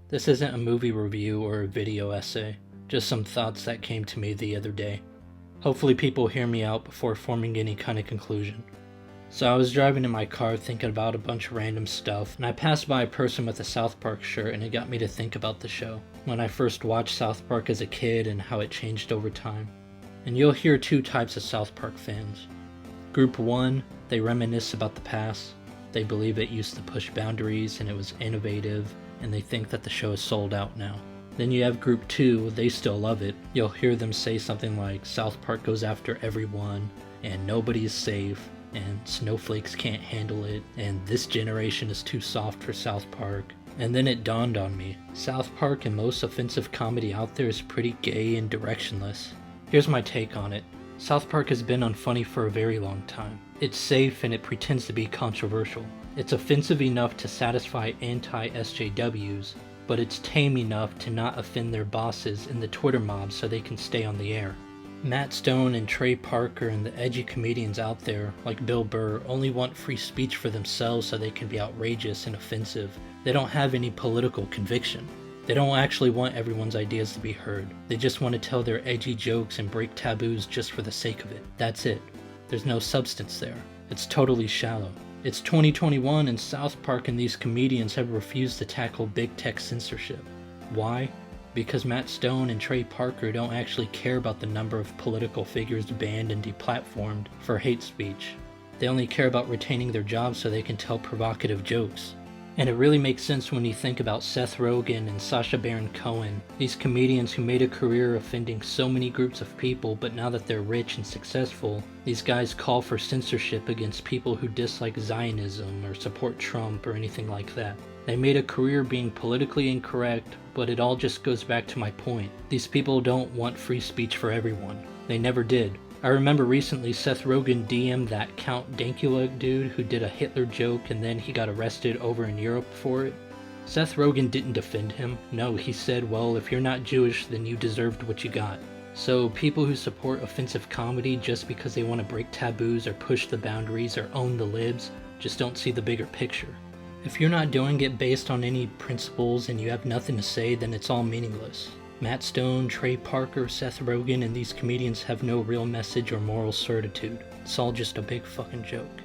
This isn't a movie review or a video essay, just some thoughts that came to me the other day. Hopefully people hear me out before forming any kind of conclusion. So I was driving in my car thinking about a bunch of random stuff, and I passed by a person with a South Park shirt, and it got me to think about the show. When I first watched South Park as a kid and how it changed over time. And you'll hear two types of South Park fans. Group 1, they reminisce about the past. They believe it used to push boundaries and it was innovative, and they think that the show is sold out now. Then you have Group 2, they still love it. You'll hear them say something like South Park goes after everyone, and nobody is safe, and snowflakes can't handle it, and this generation is too soft for South Park. And then it dawned on me, South Park and most offensive comedy out there is pretty gay and directionless. Here's my take on it. South Park has been unfunny for a very long time. It's safe and it pretends to be controversial. It's offensive enough to satisfy anti-SJWs, but it's tame enough to not offend their bosses in the Twitter mob so they can stay on the air. Matt Stone and Trey Parker and the edgy comedians out there, like Bill Burr, only want free speech for themselves so they can be outrageous and offensive. They don't have any political conviction. They don't actually want everyone's ideas to be heard. They just want to tell their edgy jokes and break taboos just for the sake of it. That's it. There's no substance there. It's totally shallow. It's 2021 and South Park and these comedians have refused to tackle big tech censorship. Why? Because Matt Stone and Trey Parker don't actually care about the number of political figures banned and deplatformed for hate speech. They only care about retaining their jobs so they can tell provocative jokes. And it really makes sense when you think about Seth Rogen and Sacha Baron Cohen, these comedians who made a career offending so many groups of people, but now that they're rich and successful, these guys call for censorship against people who dislike Zionism or support Trump or anything like that. They made a career being politically incorrect, but it all just goes back to my point. These people don't want free speech for everyone. They never did. I remember recently Seth Rogen DM'd that Count Dankula dude who did a Hitler joke and then he got arrested over in Europe for it. Seth Rogen didn't defend him. No, he said, well, if you're not Jewish, then you deserved what you got. So people who support offensive comedy just because they want to break taboos or push the boundaries or own the libs just don't see the bigger picture. If you're not doing it based on any principles and you have nothing to say, then it's all meaningless. Matt Stone, Trey Parker, Seth Rogen, and these comedians have no real message or moral certitude. It's all just a big fucking joke.